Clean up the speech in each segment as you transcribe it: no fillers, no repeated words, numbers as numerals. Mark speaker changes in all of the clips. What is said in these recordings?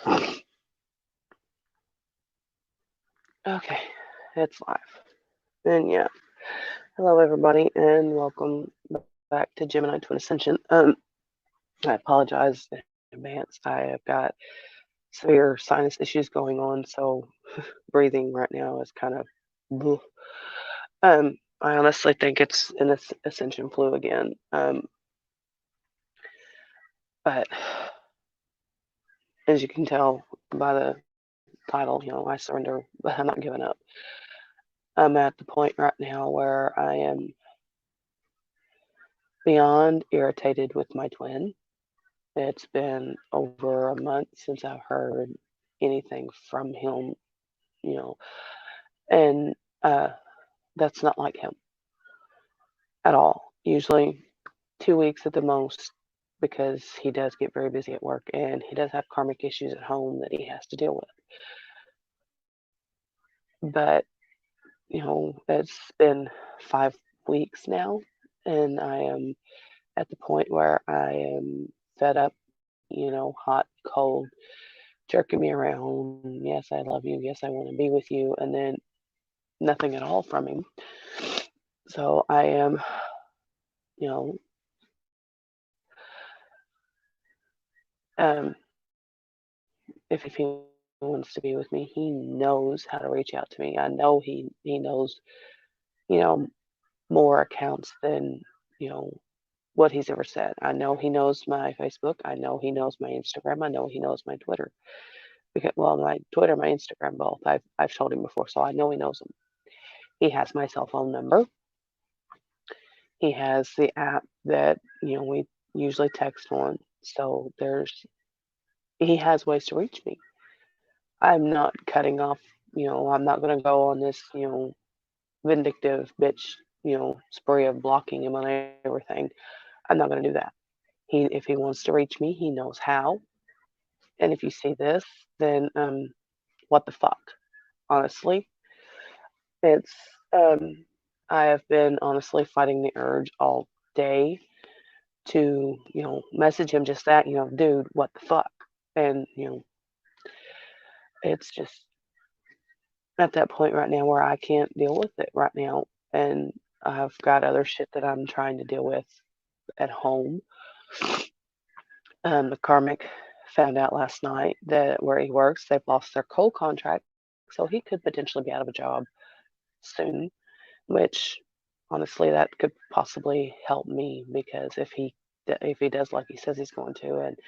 Speaker 1: Okay, it's live. And yeah, hello everybody, and welcome back to Gemini Twin Ascension. I apologize in advance. I have got severe sinus issues going on, so breathing right now is kind of. Bleh. I honestly think it's an Ascension flu again. But as you can tell by the title, I surrender, but I'm not giving up. I'm at the point right now where I am beyond irritated with my twin. It's been over a month since I've heard anything from him, you know, and that's not like him at all. Usually 2 weeks at the most because he does get very busy at work and he does have karmic issues at home that he has to deal with. But, it's been 5 weeks now, and I am at the point where I am fed up, hot, cold, jerking me around. Yes, I love you. Yes, I want to be with you. And then nothing at all from him. So I am, you know, um, if he wants to be with me, he knows how to reach out to me. I know he knows, you know, more accounts than, you know, what he's ever said. I know he knows my Facebook. I know he knows my Instagram. I know he knows my Twitter. Because, well, my Twitter, my Instagram, both. I've told him before, so I know he knows them. He has my cell phone number. He has the app that, we usually text on. So he has ways to reach me. I'm not cutting off, I'm not going to go on this, vindictive bitch, spree of blocking him on everything. I'm not going to do that. If he wants to reach me, he knows how. And if you see this, then what the fuck? Honestly, it's um, I have been honestly fighting the urge all day to, message him just that, dude, what the fuck? And, it's just at that point right now where I can't deal with it right now. And I've got other shit that I'm trying to deal with at home. The Karmic found out last night that where he works, they've lost their coal contract, so he could potentially be out of a job soon, which honestly that could possibly help me because if he does like he says he's going to and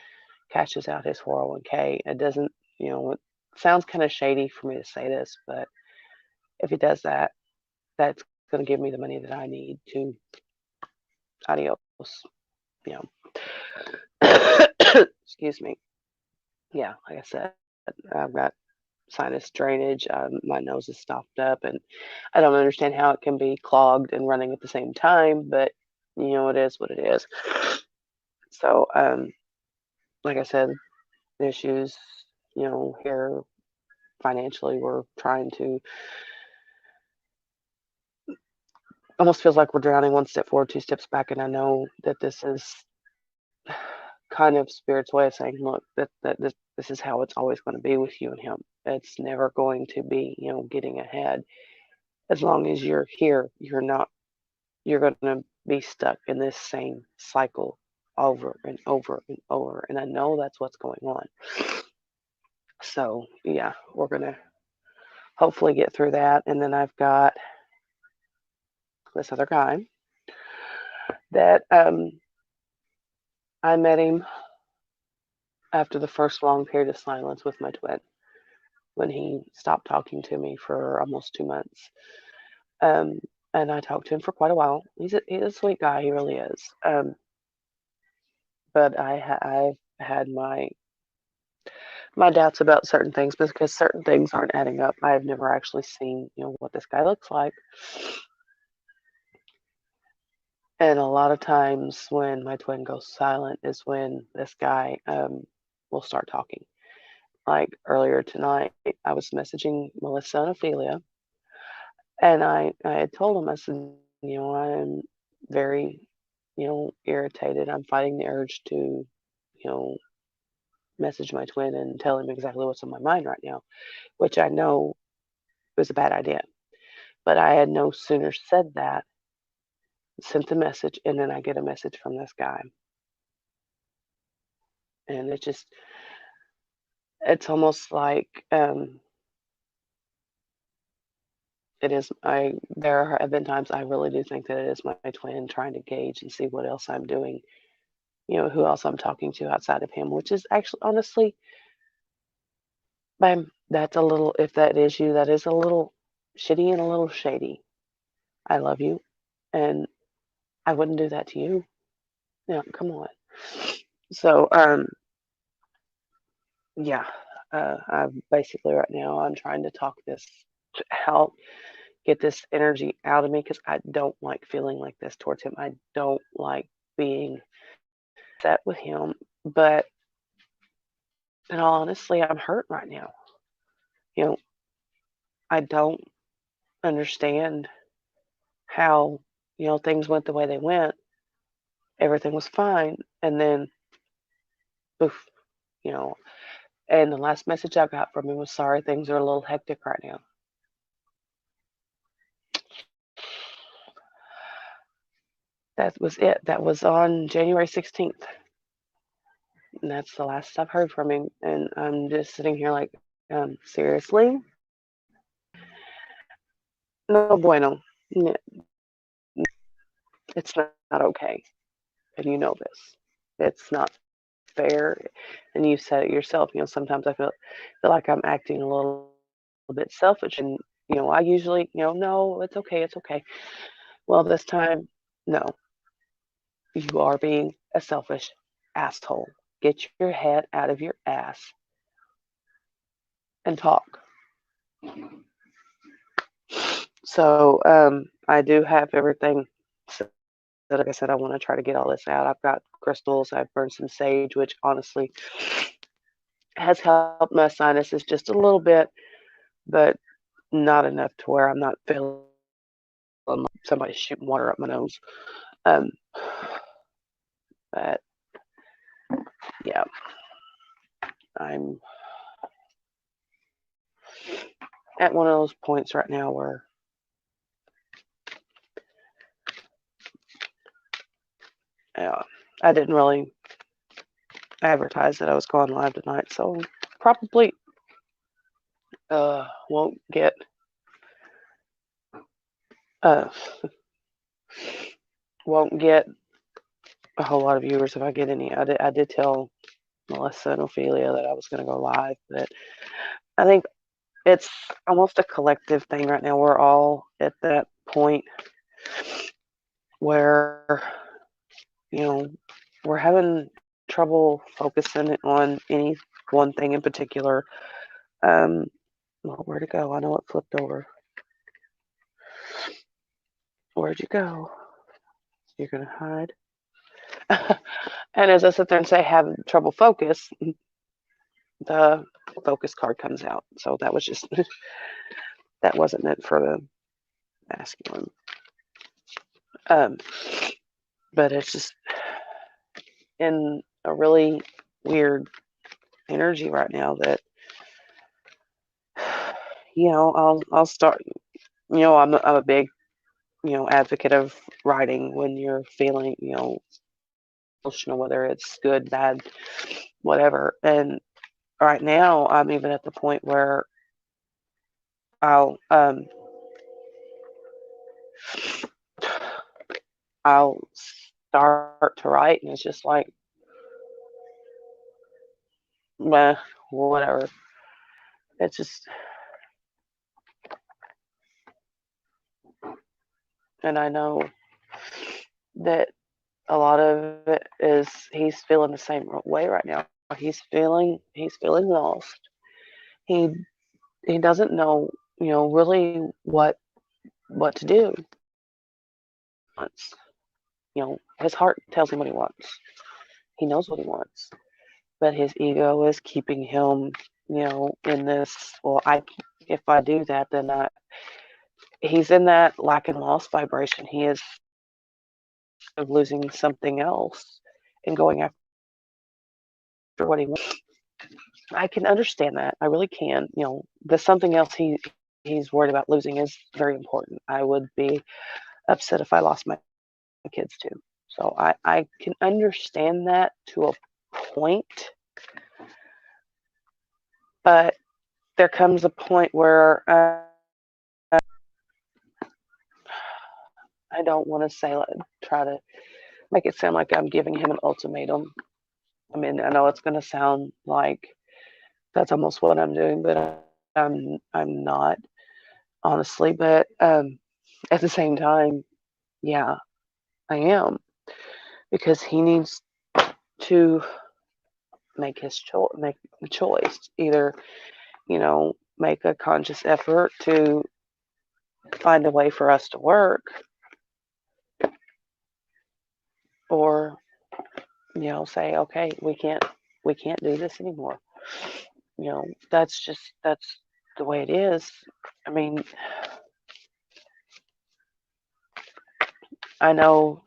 Speaker 1: cashes out his 401k, it doesn't, it sounds kind of shady for me to say this, but if he does that, that's going to give me the money that I need to adios, you excuse me. Yeah, like I said, I've got sinus drainage. My nose is stopped up, and I don't understand how it can be clogged and running at the same time, but it is what it is. So, like I said, issues, here financially, we're trying to almost feels like we're drowning one step forward, two steps back, and I know that this is kind of spirit's way of saying, look, this is how it's always going to be with you and him. It's never going to be, getting ahead. As long as you're here, you're going to be stuck in this same cycle over and over and over. And I know that's what's going on. So, yeah, we're going to hopefully get through that. And then I've got this other guy that I met him after the first long period of silence with my twin when he stopped talking to me for almost 2 months. Um, and I talked to him for quite a while. He's a sweet guy, he really is. But I've had my doubts about certain things because certain things aren't adding up. I've never actually seen, what this guy looks like. And a lot of times when my twin goes silent is when this guy will start talking. Like earlier tonight, I was messaging Melissa and Ophelia, and I had told them, I said, I'm very, irritated. I'm fighting the urge to, you know, message my twin and tell him exactly what's on my mind right now, which I know was a bad idea. But I had no sooner said that, sent the message, and then I get a message from this guy. And it's almost like there have been times I really do think that it is my twin trying to gauge and see what else I'm doing, who else I'm talking to outside of him, which is actually honestly, that's a little, if that is you, that is a little shitty and a little shady. I love you, and I wouldn't do that to you. Yeah, come on. So, yeah, I'm basically right now I'm trying to talk this out, get this energy out of me because I don't like feeling like this towards him. I don't like being upset with him, but in all honesty, I'm hurt right now. You know, I don't understand how, things went the way they went. Everything was fine, and then poof, you know. And the last message I got from him was, "Sorry, things are a little hectic right now." That was it. That was on January 16th. And that's the last I've heard from him. And I'm just sitting here like, seriously? No bueno. It's not okay. And you know this. It's not fair. And you said it yourself. Sometimes I feel like I'm acting a little bit selfish. And, I usually, no, it's okay. It's okay. Well, this time, no. You are being a selfish asshole. Get your head out of your ass and talk. So I do have everything. So, like I said, I want to try to get all this out. I've got crystals. I've burned some sage, which honestly has helped my sinuses just a little bit, but not enough to where I'm not feeling like somebody's shooting water up my nose. Um, but yeah, I'm at one of those points right now where I didn't really advertise that I was going live tonight, so probably won't get uh, won't get a whole lot of viewers if I get any. I did tell Melissa and Ophelia that I was going to go live, but I think it's almost a collective thing right now. We're all at that point where, we're having trouble focusing on any one thing in particular. Well, where'd it go? I know it flipped over. Where'd you go? You're going to hide? And as I sit there and say, have trouble focus, the focus card comes out. So that was just, that wasn't meant for the masculine. But it's just in a really weird energy right now that, I'll start, I'm a big, advocate of writing when you're feeling, emotional, whether it's good, bad, whatever. And right now I'm even at the point where I'll start to write and it's just like, meh, whatever. It's just, and I know that a lot of it is he's feeling the same way right now. He's feeling lost. He doesn't know, really what to do. His heart tells him what he wants. He knows what he wants, but his ego is keeping him, in this. Well, if I do that, then he's in that lack and loss vibration. He is of losing something else and going after what he wants. I can understand that. I really can. The something else he's worried about losing is very important. I would be upset if I lost my kids too. So I can understand that to a point, but there comes a point where I don't want to say, try to make it sound like I'm giving him an ultimatum. I mean, I know it's going to sound like that's almost what I'm doing, but I'm not, honestly. But at the same time, yeah, I am, because he needs to make the choice. Either, make a conscious effort to find a way for us to work, or say, okay, we can't do this anymore. That's the way it is. I mean, I know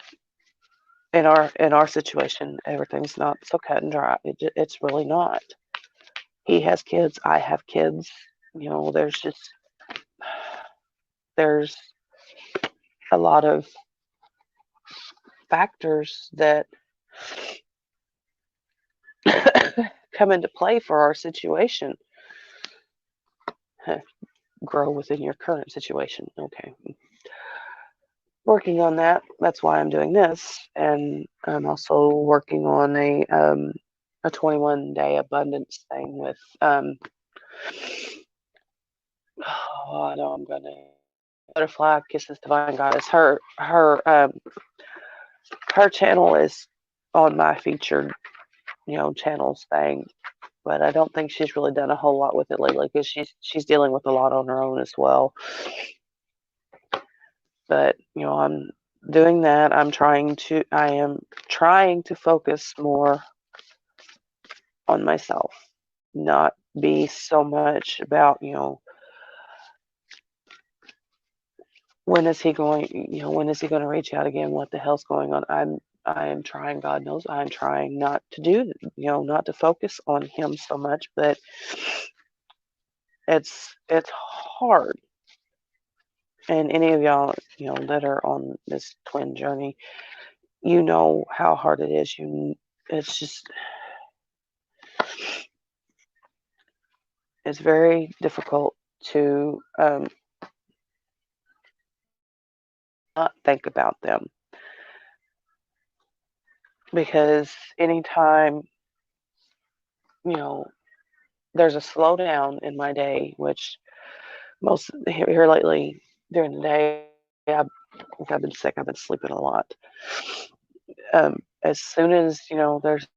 Speaker 1: in our situation, everything's not so cut and dry. It's really not. He has kids, I have kids. There's a lot of factors that come into play for our situation. Grow within your current situation. Okay. Working on that. That's why I'm doing this, and I'm also working on a 21-day abundance thing with oh, I know I'm gonna Butterfly Kisses Divine Goddess. Her channel is on my featured channels thing, but I don't think she's really done a whole lot with it lately, because she's dealing with a lot on her own as well. But I'm doing that. I am trying to focus more on myself, not be so much about, when is he going to reach out again? What the hell's going on? I am trying, God knows, I'm trying not to not to focus on him so much, but it's hard. And any of y'all, that are on this twin journey, how hard it is. It's just, it's very difficult to not think about them, because anytime there's a slowdown in my day, which most here lately during the day, I've been sick, I've been sleeping a lot. As soon as there's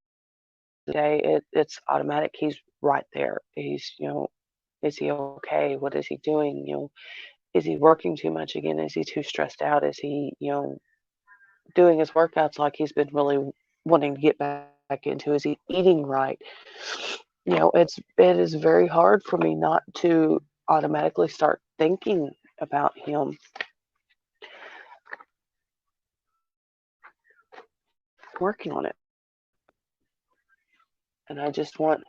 Speaker 1: a day, it's automatic. He's right there. He's is he okay? What is he doing? Is he working too much again? Is he too stressed out? Is he doing his workouts like he's been really wanting to get back into? Is he eating right? It is very hard for me not to automatically start thinking about him, working on it. And I just want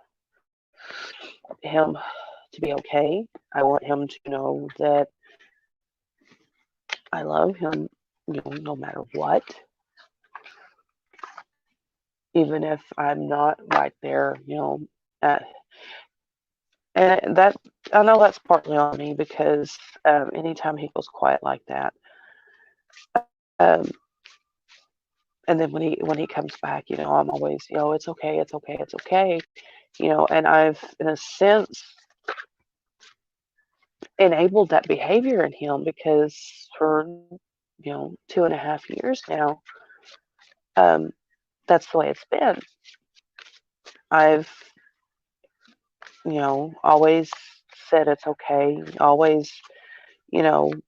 Speaker 1: him to be okay. I want him to know that I love him, no matter what. Even if I'm not right there, at, and that, I know that's partly on me, because anytime he goes quiet like that, um, and then when he comes back, I'm always, it's okay, it's okay, it's okay, and I've, in a sense, enabled that behavior in him, because for 2.5 years now, that's the way it's been. I've always said it's okay, always been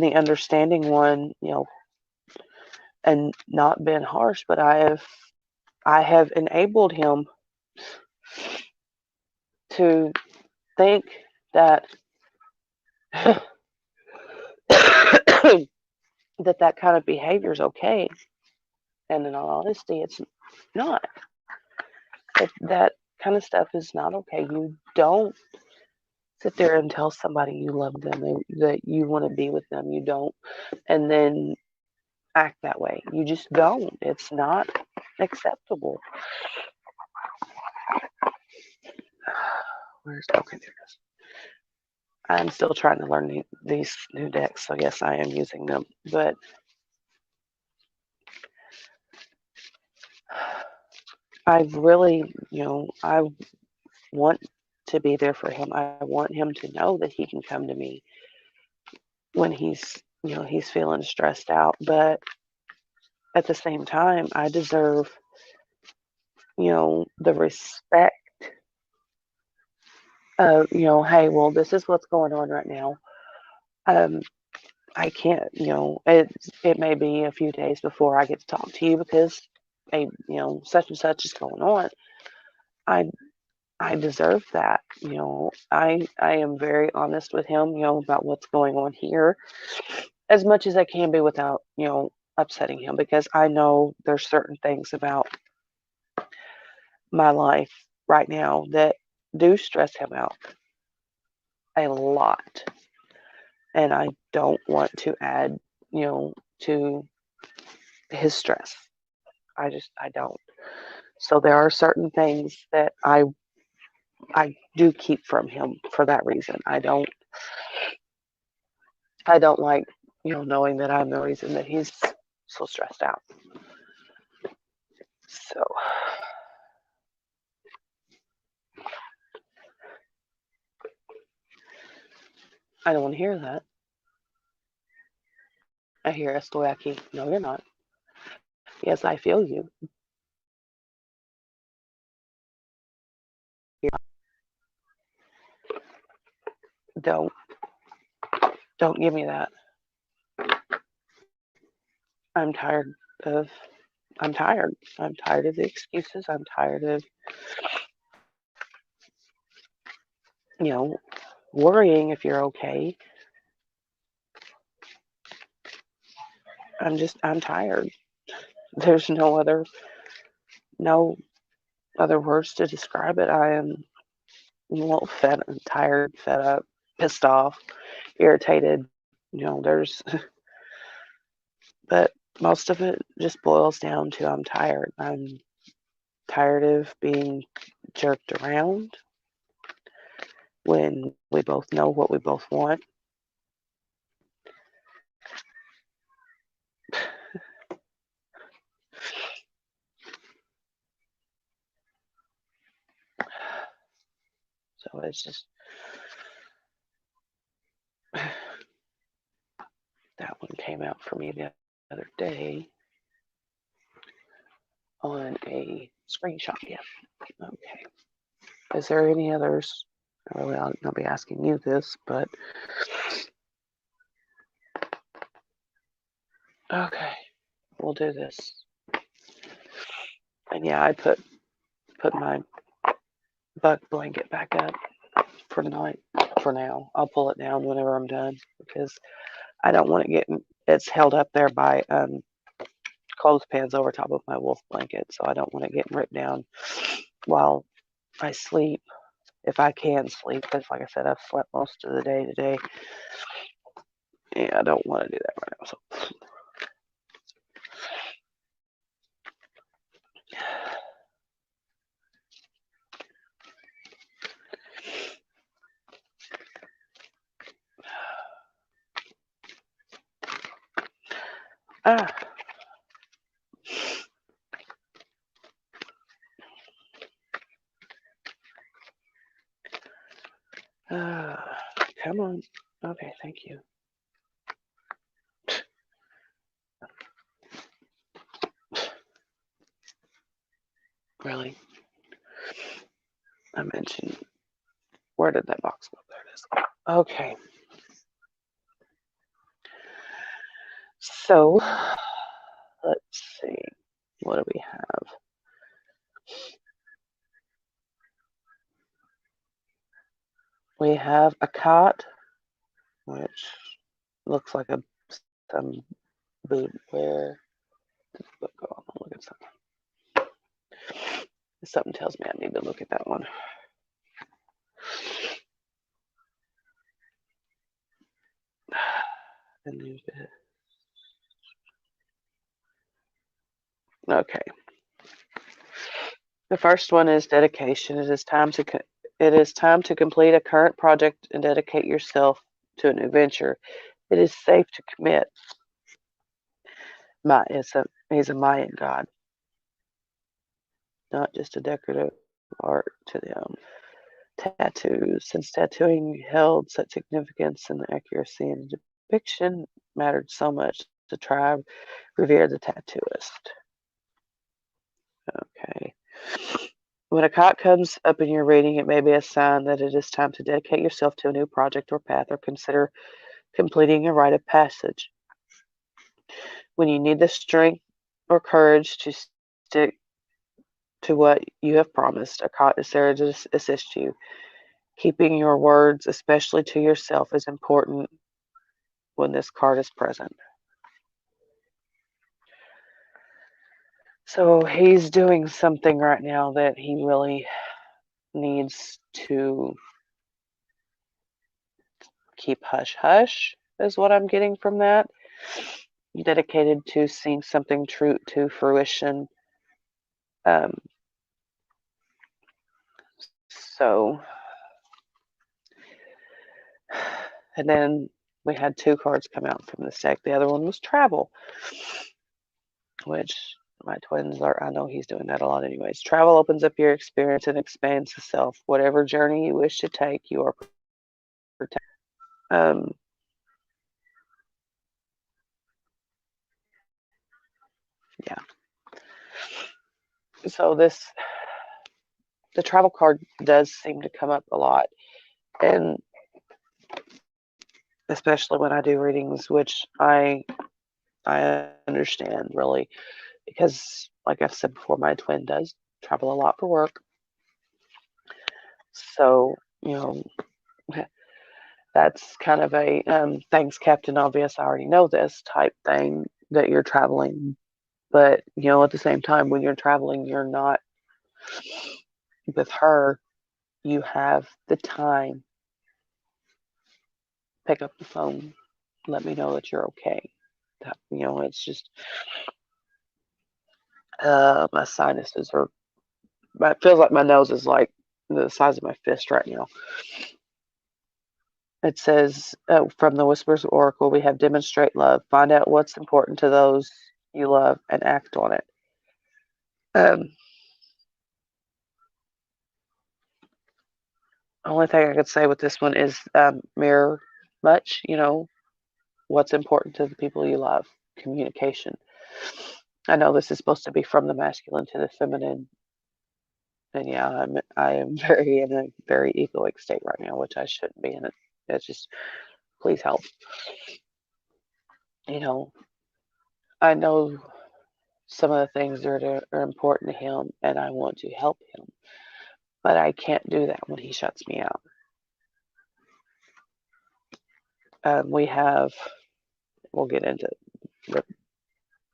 Speaker 1: the understanding one, and not been harsh, but I have enabled him to think that that kind of behavior is okay, and in all honesty, it's not. That kind of stuff is not okay. You don't sit there and tell somebody you love them and that you want to be with them. You don't, and then act that way. You just don't. It's not acceptable. Where's okay? There it is. I'm still trying to learn these new decks, so yes, I am using them. But I've really, I want to be there for him. I want him to know that he can come to me when he's feeling stressed out. But at the same time, I deserve, the respect of, hey, well, this is what's going on right now. Um, I can't, it may be a few days before I get to talk to you because, such and such is going on. I I deserve that. I am very honest with him, about what's going on here as much as I can be without, upsetting him because I know there's certain things about my life right now that do stress him out a lot. And I don't want to add, to his stress. I don't. So there are certain things that I do keep from him for that reason. I don't like, knowing that I'm the reason that he's so stressed out. So I don't want to hear that. I hear Estoyaki. No, you're not. Yes, I feel you. Don't don't give me that. I'm tired of I'm tired. I'm tired of the excuses. I'm tired of, you know, worrying if you're okay. I'm tired. There's no other words to describe it. I am a little fed tired, fed up, pissed off, irritated. There's but most of it just boils down to I'm tired. I'm tired of being jerked around when we both know what we both want. So it's just that one came out for me the other day on a screenshot. Yeah. Okay. Is there any others? Really, I'll be asking you this, but okay, we'll do this. And yeah, I put my bug blanket back up for tonight. For now, I'll pull it down whenever I'm done because I don't want it getting. It's held up there by clothespins over top of my wolf blanket, so I don't want it getting ripped down while I sleep. If I can sleep, because like I said, I've slept most of the day today. Yeah, I don't want to do that right now. So. Ah. Come on. Okay, thank you. Really? I mentioned. Where did that box go? There it is. Okay. So, let's see. What do we have? We have a cot, which looks like some boot. Where did the book go? I'll look at something. Something tells me I need to look at that one. Okay. The first one is dedication. It is time to complete a current project and dedicate yourself to a new venture. It is safe to commit. He's a Mayan god, not just a decorative art to them. Tattoos. Since tattooing held such significance in the accuracy and depiction mattered so much, the tribe revered the tattooist. Okay. When a cock comes up in your reading, it may be a sign that it is time to dedicate yourself to a new project or path, or consider completing a rite of passage. When you need the strength or courage to stick to what you have promised, a cock is there to assist you. Keeping your words, especially to yourself, is important when this card is present. So he's doing something right now that he really needs to keep hush hush, is what I'm getting from that. Dedicated to seeing something true to fruition. So, and then we had two cards come out from this deck. The other one was travel, which my twins are, I know he's doing that a lot anyways. Travel opens up your experience and expands the self. Whatever journey you wish to take, you are protected. Yeah. So the travel card does seem to come up a lot, and especially when I do readings, which I understand really, because like I've said before, my twin does travel a lot for work. So, that's kind of a thanks, Captain Obvious, I already know this type thing that you're traveling. But, at the same time, when you're traveling, you're not with her. You have the time. Pick up the phone. Let me know that you're okay. It's just my sinuses are. It feels like my nose is like the size of my fist right now. It says from the Whispers Oracle, we have demonstrate love. Find out what's important to those you love and act on it. Only thing I could say with this one is mirror much, what's important to the people you love. Communication. I know this is supposed to be from the masculine to the feminine, and yeah, I am very in a very egoic state right now, which I shouldn't be in it. It's just please help. I know some of the things that are important to him, and I want to help him, but I can't do that when he shuts me out. We'll get into it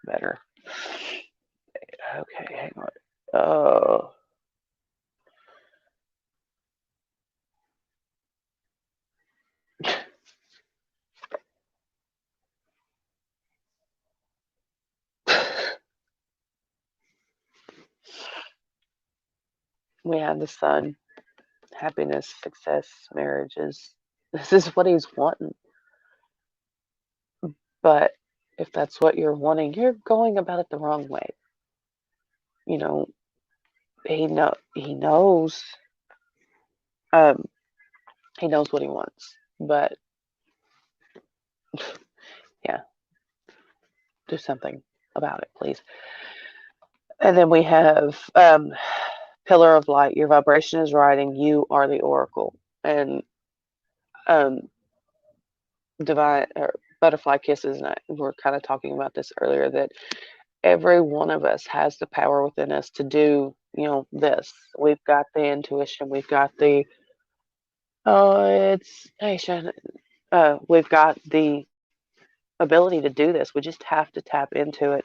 Speaker 1: better. Okay, hang on. Oh. We have the Sun, happiness, success, marriages. This is what he's wanting. But if that's what you're wanting, you're going about it the wrong way. You know, he knows he knows what he wants. But yeah, do something about it, please. And then we have Pillar of Light. Your vibration is rising. You are the oracle. And divine or butterfly kisses, and we're kind of talking about this earlier, that every one of us has the power within us to do, this. We've got the intuition. We've got the, hey, Shannon. We've got the ability to do this. We just have to tap into it.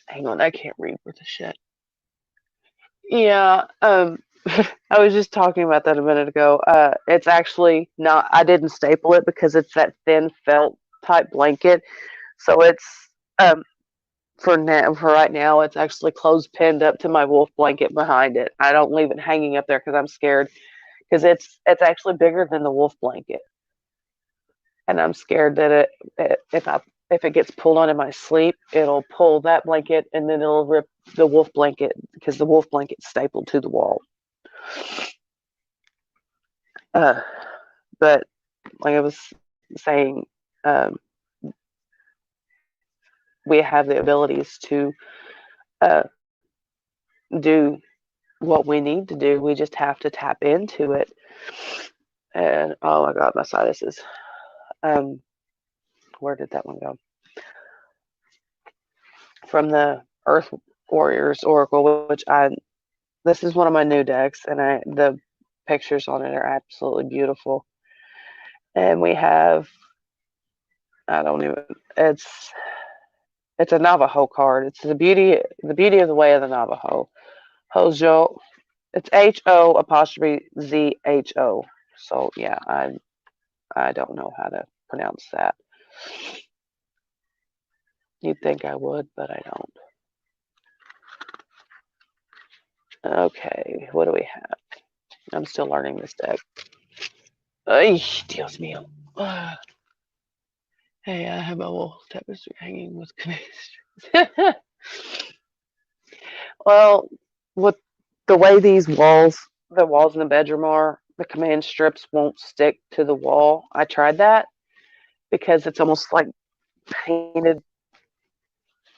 Speaker 1: Hang on, I can't read with the shit. Yeah, I was just talking about that a minute ago. It's actually not, I didn't staple it because it's that thin felt type blanket. So it's, um, for right now, it's actually closed pinned up to my wolf blanket behind it. I don't leave it hanging up there because I'm scared because it's actually bigger than the wolf blanket, and I'm scared that if it gets pulled on in my sleep, it'll pull that blanket and then it'll rip the wolf blanket because the wolf blanket's stapled to the wall. Uh, but like I was saying, um, we have the abilities to uh, do what we need to do. We just have to tap into it. And oh my God, my sinuses. Um, where did that one go? From the Earth Warriors Oracle, which I this is one of my new decks, and the pictures on it are absolutely beautiful. And we have I don't even it's a Navajo card. It's the beauty of the way of the Navajo. Hojo. It's Ho apostrophe ZHO. So yeah, I don't know how to pronounce that. You'd think I would, but I don't. Okay, what do we have? I'm still learning this deck. Ay, Dios mío. Hey, I have my wall tapestry hanging with commissions. Well, with the way the walls in the bedroom are, the command strips won't stick to the wall. I tried that because it's almost like painted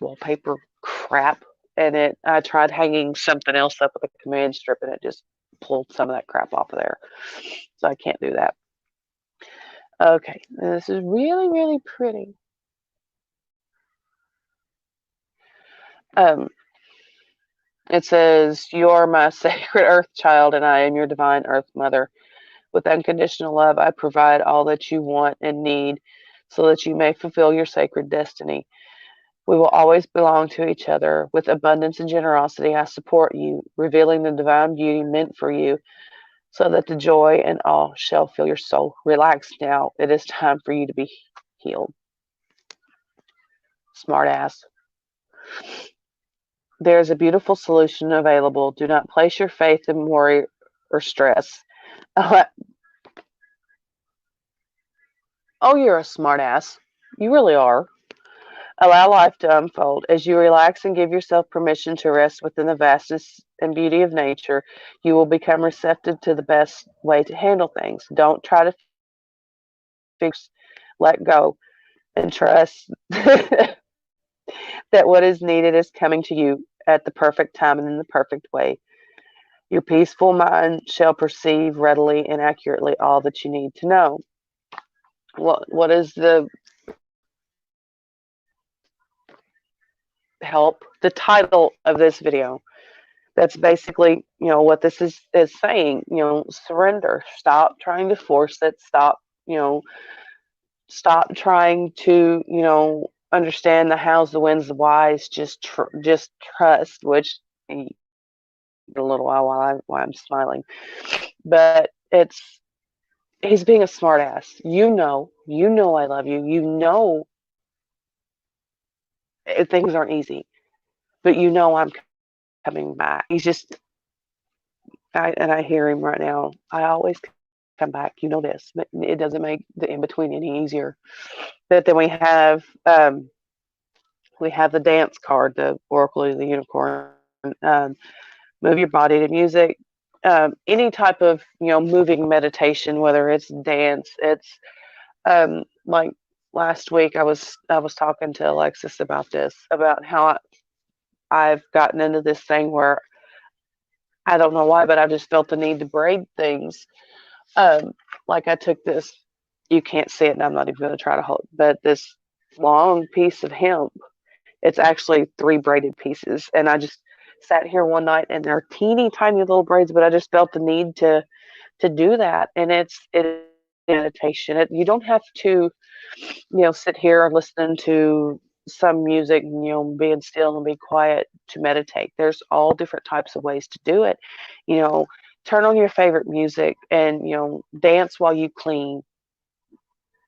Speaker 1: wallpaper crap. And I tried hanging something else up with a command strip, and it just pulled some of that crap off of there. So I can't do that. Okay, this is really, really pretty. Um, it says, "You are my sacred earth child, and I am your divine earth mother. With unconditional love, I provide all that you want and need so that you may fulfill your sacred destiny. We will always belong to each other. With abundance and generosity, I support you, revealing the divine beauty meant for you so that the joy and awe shall fill your soul. Relax now. It is time for you to be healed." Smart ass. There is a beautiful solution available. Do not place your faith in worry or stress. Oh, you're a smart ass. You really are. Allow life to unfold. As you relax and give yourself permission to rest within the vastness and beauty of nature, you will become receptive to the best way to handle things. Don't try to fix, let go, and trust that what is needed is coming to you at the perfect time and in the perfect way. Your peaceful mind shall perceive readily and accurately all that you need to know. What is the title of this video? That's basically, what this is saying. Surrender. Stop trying to force it. You know, stop trying to, understand the hows, the whens, the whys. Just trust. Which a little while I'm smiling, but he's being a smartass. I love you. Things aren't easy, but I'm coming back. He's just I hear him right now. I always come back. You know this, but it doesn't make the in between any easier. But then we have the dance card, the Oracle of the Unicorn. Um, Move your body to music. Any type of moving meditation, whether it's dance, it's like last week I was talking to Alexis about this, about how I've gotten into this thing where I don't know why, but I just felt the need to braid things. Um, like I took this, you can't see it, and I'm not even going to try to hold, but this long piece of hemp. It's actually three braided pieces, and I just sat here one night, and they're teeny tiny little braids, but I just felt the need to do that, and it meditation. You don't have to, sit here listening to some music, being still and be quiet to meditate. There's all different types of ways to do it. You know, turn on your favorite music and, dance while you clean.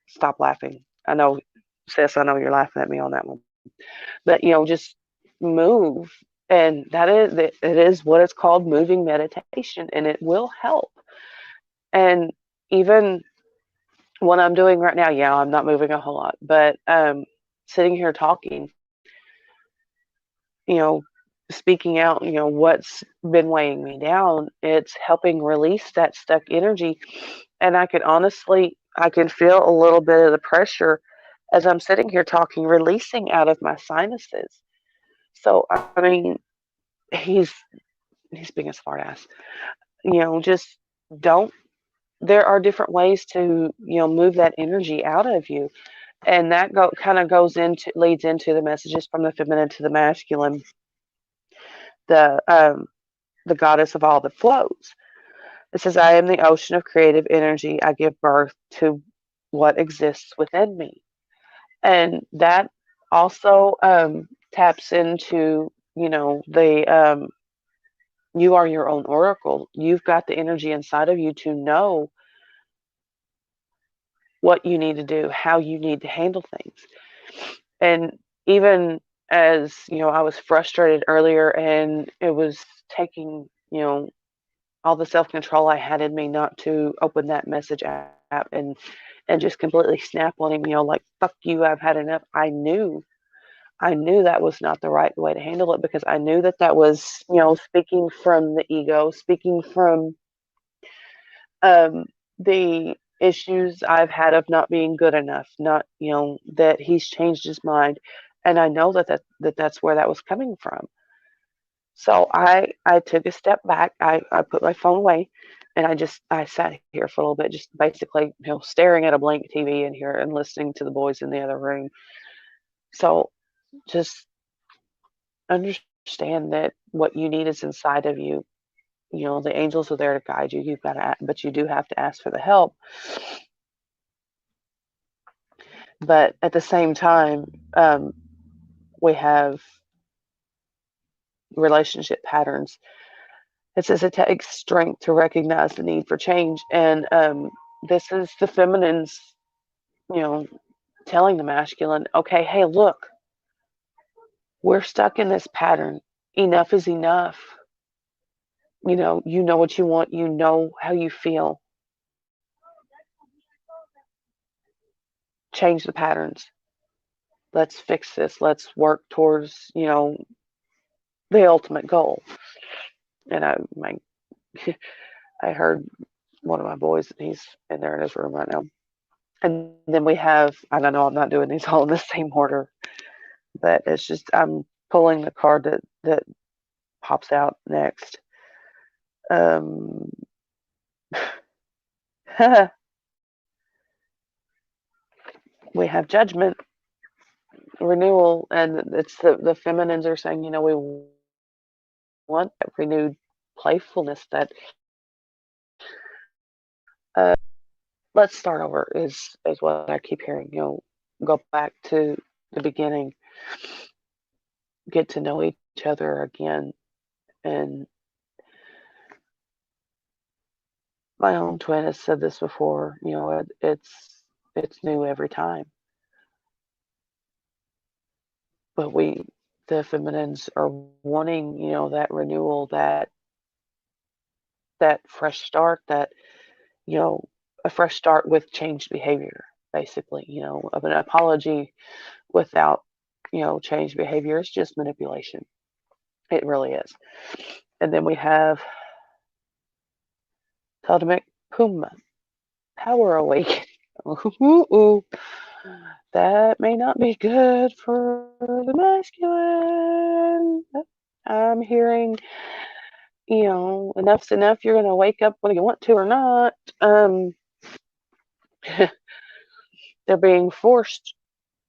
Speaker 1: Stop laughing. I know, sis, I know you're laughing at me on that one. But, just move. And it is what it's called, moving meditation, and it will help. And even what I'm doing right now, yeah, I'm not moving a whole lot, but sitting here talking, you know, speaking out, what's been weighing me down, it's helping release that stuck energy. And I can feel a little bit of the pressure as I'm sitting here talking, releasing out of my sinuses. So, I mean, he's he's being a smart ass. Just don't. There are different ways to, move that energy out of you, and that kind of leads into the messages from the feminine to the masculine, the um, the goddess of all that flows. It says, "I am the ocean of creative energy. I give birth to what exists within me," and that also taps into, the you are your own oracle. You've got the energy inside of you to know what you need to do, how you need to handle things. And even as, I was frustrated earlier and it was taking, all the self control I had in me not to open that message app and just completely snap on him, like, fuck you, I've had enough. I knew that was not the right way to handle it, because I knew that that was, speaking from the ego, speaking from um, the issues I've had of not being good enough, not, that he's changed his mind. And I know that's where that was coming from. So I took a step back. I put my phone away and I sat here for a little bit, just basically, staring at a blank TV in here and listening to the boys in the other room. So just understand that what you need is inside of you. The angels are there to guide you. But you do have to ask for the help. But at the same time, we have relationship patterns. It says it takes strength to recognize the need for change. And this is the feminines, you know, telling the masculine, okay, hey, look, we're stuck in this pattern. Enough is enough. You know what you want, you know how you feel. Change the patterns. Let's fix this. Let's work towards, the ultimate goal. And I heard one of my boys, he's in there in his room right now. And then we have, I don't know, I'm not doing these all in the same order, but it's just, I'm pulling the card that pops out next. We have judgment, renewal, and it's the feminines are saying, we want that renewed playfulness, that uh, let's start over is what I keep hearing. Go back to the beginning, get to know each other again. And my own twin has said this before. It's new every time, but the feminines are wanting, that renewal, that fresh start, that a fresh start with changed behavior, basically. Of an apology without changed behavior is just manipulation. It really is. And then we have Totemic Puma, Power Awakening. Ooh, that may not be good for the masculine. I'm hearing, enough's enough. You're going to wake up whether you want to or not. They're being forced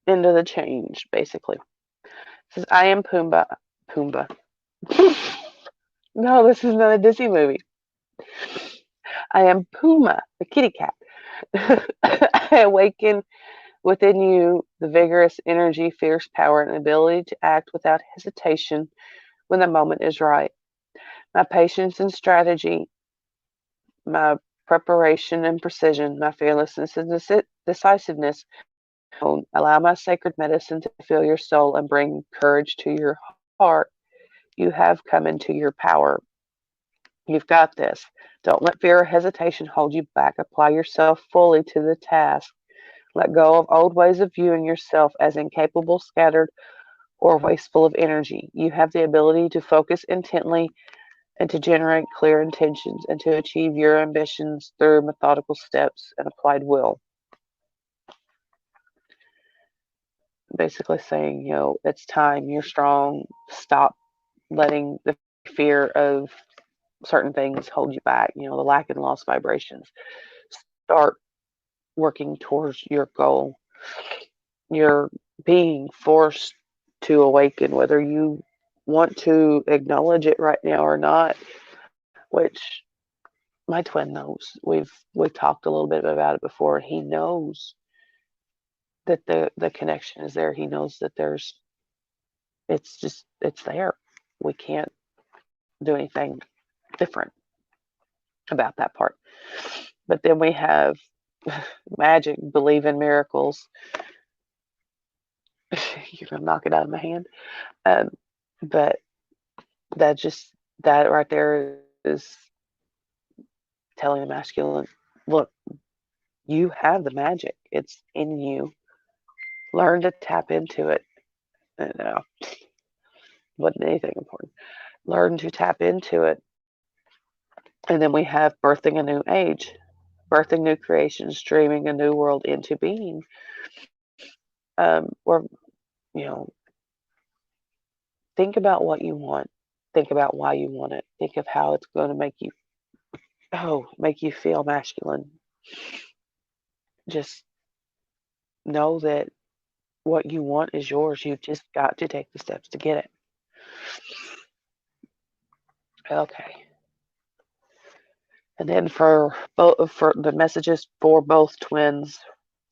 Speaker 1: into the change, basically. It says, I am Pumbaa. Pumbaa. No, this is not a Disney movie. I am Puma, the kitty cat. I awaken Within you, the vigorous energy, fierce power, and ability to act without hesitation when the moment is right. My patience and strategy, my preparation and precision, my fearlessness and decisiveness allow my sacred medicine to fill your soul and bring courage to your heart. You have come into your power. You've got this. Don't let fear or hesitation hold you back. Apply yourself fully to the task. Let go of old ways of viewing yourself as incapable, scattered, or wasteful of energy. You have the ability to focus intently and to generate clear intentions and to achieve your ambitions through methodical steps and applied will. Basically saying, it's time, you're strong, stop letting the fear of certain things hold you back, the lack and lost vibrations. Start working towards your goal. You're being forced to awaken, whether you want to acknowledge it right now or not, which my twin knows. We've talked a little bit about it before. He knows that the connection is there. He knows that it's there. We can't do anything different about that part. But then we have magic, believe in miracles. You're gonna knock it out of my hand. Um, but that right there is telling the masculine, look, you have the magic. It's in you. Learn to tap into it. No, wasn't anything important. Learn to tap into it. And then we have birthing a new age, birthing new creations, dreaming a new world into being. Or, you know, think about what you want. Think about why you want it. Think of how it's going to make you feel masculine. Just know that what you want is yours. You've just got to take the steps to get it. Okay. And then for the messages for both twins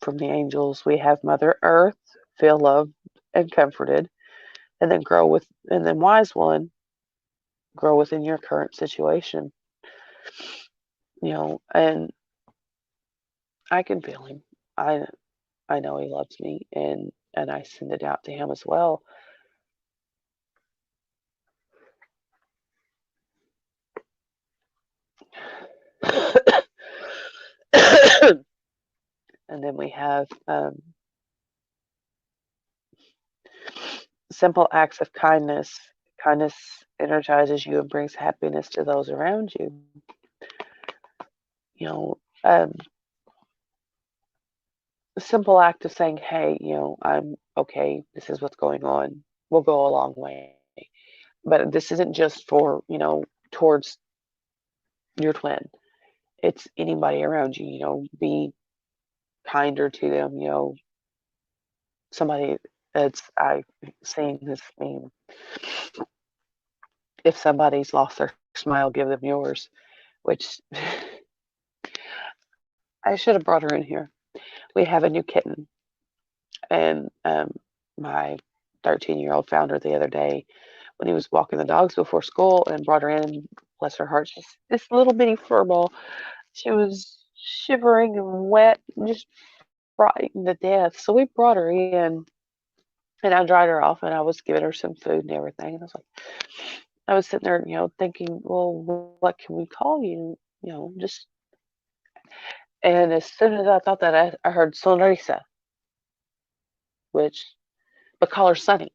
Speaker 1: from the angels, we have Mother Earth, feel loved and comforted, and then Wise One, grow within your current situation. And I can feel him. I know he loves me, and I send it out to him as well. And then we have simple acts of kindness. Kindness energizes you and brings happiness to those around you. A simple act of saying, hey, I'm okay, this is what's going on, will go a long way. But this isn't just for, towards your twin. It's anybody around you, be kinder to them, somebody I've seen this meme. If somebody's lost their smile, give them yours, which I should have brought her in here. We have a new kitten, and my 13-year-old found her the other day when he was walking the dogs before school and brought her in. Bless her heart, she's this little bitty furball. She was shivering and wet, and just frightened to death. So we brought her in, and I dried her off, and I was giving her some food and everything. And I was sitting there, thinking, well, what can we call you? Just. And as soon as I thought that, I heard Sonrisa, but call her Sunny,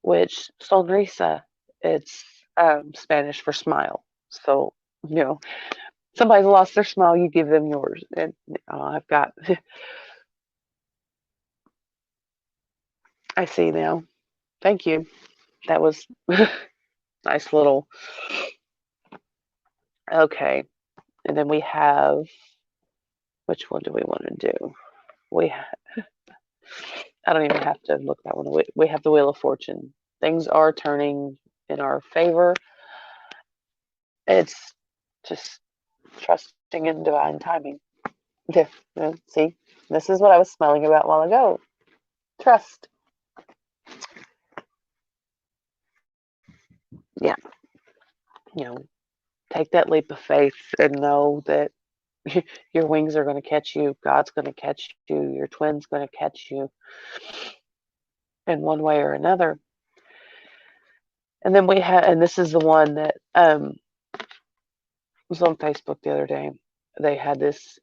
Speaker 1: which Sonrisa, it's Spanish for smile. So, somebody's lost their smile, you give them yours. And I've got, I see now. Thank you. That was nice little. Okay. And then we have, which one do we want to do? I don't even have to look that one. We have the Wheel of Fortune. Things are turning in our favor. It's just trusting in divine timing. Yeah, see, this is what I was smelling about a while ago. Trust. Yeah, you know, take that leap of faith and know that your wings are going to catch you. God's going to catch you. Your twin's going to catch you in one way or another. And then we had, and this is the one that was on Facebook the other day. They had this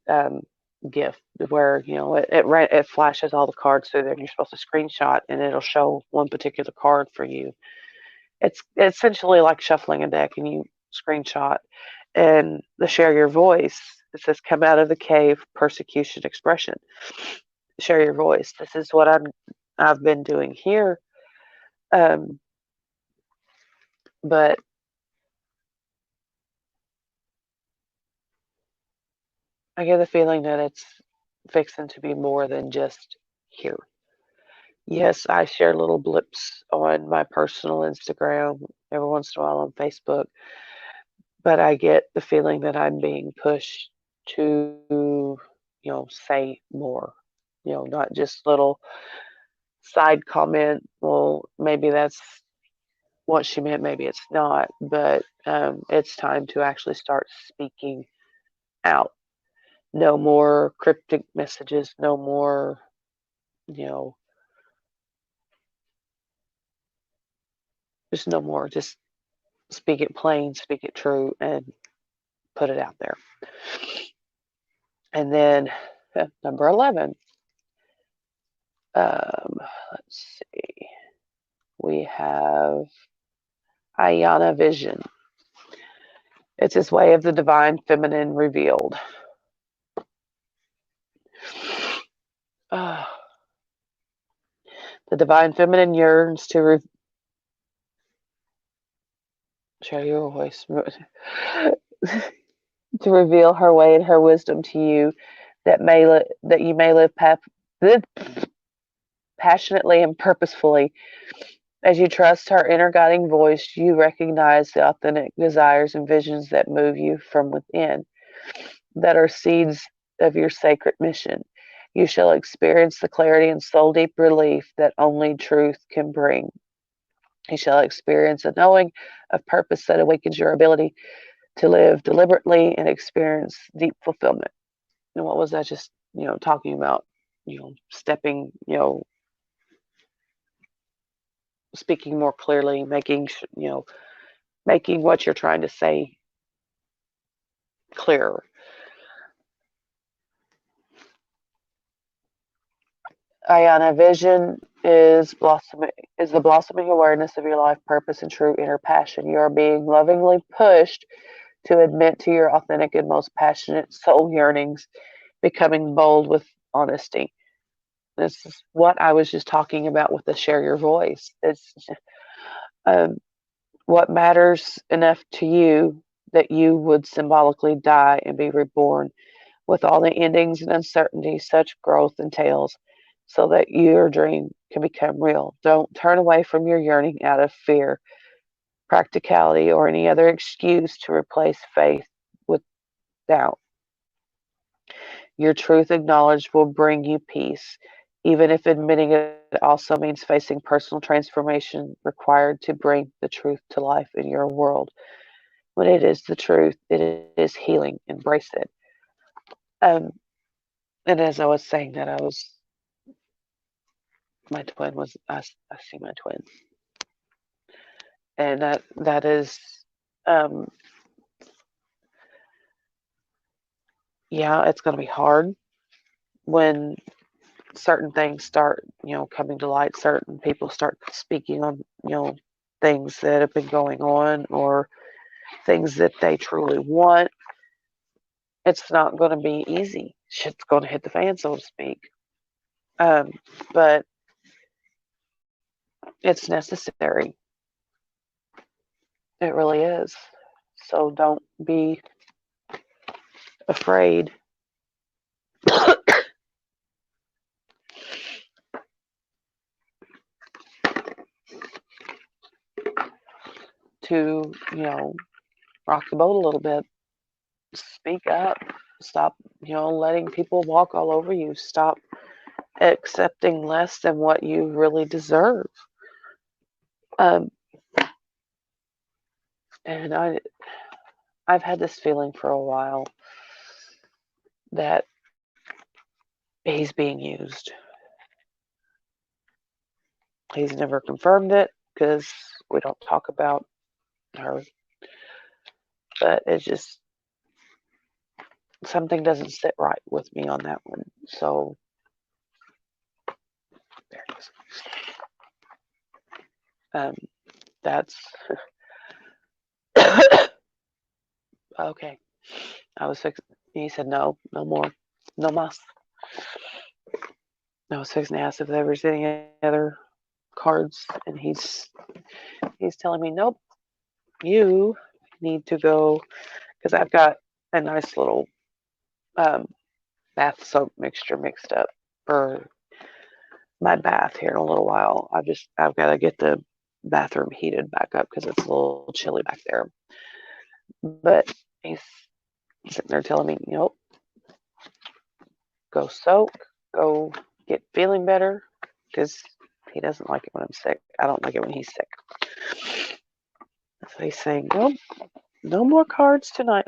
Speaker 1: GIF where it flashes all the cards through there, and you're supposed to screenshot, and it'll show one particular card for you. It's essentially like shuffling a deck, and you screenshot, and the share your voice. It says, "Come out of the cave, persecution expression." Share your voice. This is what I've been doing here, um, but I get the feeling that it's fixing to be more than just here. Yes, I share little blips on my personal Instagram, every once in a while on Facebook, but I get the feeling that I'm being pushed to, say more. Not just little side comment. Well, maybe that's what she meant, maybe it's not, but it's time to actually start speaking out. No more cryptic messages, no more, you know, just no more. Just speak it plain, speak it true, and put it out there. And then number 11, let's see, we have Ayana Vision. It's his way of the divine feminine revealed. Uh, the divine feminine yearns to share your voice, to reveal her way and her wisdom to you, that you may live passionately and purposefully. As you trust her inner guiding voice, you recognize the authentic desires and visions that move you from within, that are seeds of your sacred mission. You shall experience the clarity and soul deep relief that only truth can bring. You shall experience a knowing of purpose that awakens your ability to live deliberately and experience deep fulfillment. And what was that just, talking about? Stepping, speaking more clearly, making what you're trying to say clearer. Ayana Vision is the blossoming awareness of your life purpose and true inner passion. You are being lovingly pushed to admit to your authentic and most passionate soul yearnings, becoming bold with honesty. This is what I was just talking about with the share your voice. It's um, what matters enough to you that you would symbolically die and be reborn with all the endings and uncertainties such growth entails, so that your dream can become real. Don't turn away from your yearning out of fear, practicality, or any other excuse to replace faith with doubt. Your truth acknowledged will bring you peace, even if admitting it also means facing personal transformation required to bring the truth to life in your world. When it is the truth, it is healing. Embrace it. Um, and as I was saying that, my twin was, I see my twin, and that is, um, yeah, it's going to be hard when certain things start, coming to light. Certain people start speaking on, things that have been going on, or things that they truly want. It's not going to be easy. Shit's going to hit the fan, so to speak. Um, but it's necessary. It really is. So don't be afraid to, rock the boat a little bit. Speak up. Stop letting people walk all over you. Stop accepting less than what you really deserve. Um, and I've had this feeling for a while that he's being used. He's never confirmed it because we don't talk about her, but it's just something doesn't sit right with me on that one. So there it is. That's okay. I was fixing. He said no, no more, no mas. I was fixing to ask if there was any other cards, and he's telling me nope. You need to go because I've got a nice little um, bath soap mixture mixed up for my bath here in a little while. I've got to get the bathroom heated back up because it's a little chilly back there. But he's sitting there telling me, nope, go soak, go get feeling better because he doesn't like it when I'm sick. I don't like it when he's sick. So he's saying, nope, no more cards tonight.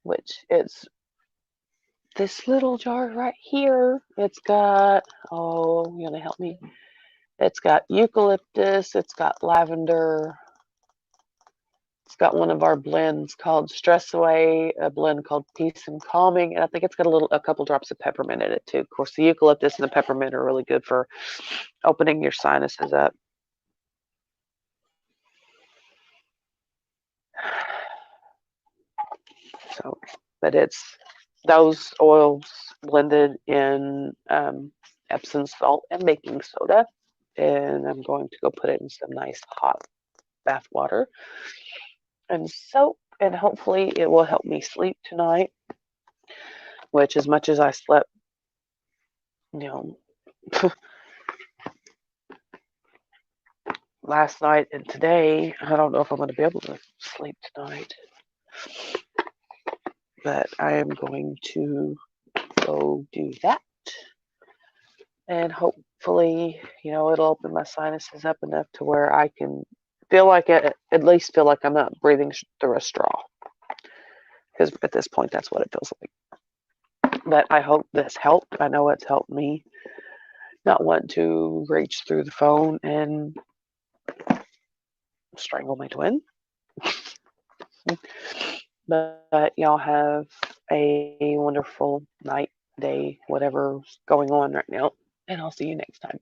Speaker 1: Which is this little jar right here. It's got, oh, you're gonna help me. It's got eucalyptus, it's got lavender, it's got one of our blends called Stress Away, a blend called Peace and Calming, and I think it's got a couple drops of peppermint in it too. Of course, the eucalyptus and the peppermint are really good for opening your sinuses up. So, but it's those oils blended in Epsom salt and baking soda, and I'm going to go put it in some nice hot bath water and soak, and hopefully it will help me sleep tonight. Which, as much as I slept, last night and today, I don't know if I'm going to be able to sleep tonight. But I am going to go do that. And hopefully, it'll open my sinuses up enough to where I can feel like at least feel like I'm not breathing through a straw. Because at this point, that's what it feels like. But I hope this helped. I know it's helped me not want to reach through the phone and strangle my twin. But y'all have a wonderful night, day, whatever's going on right now. And I'll see you next time.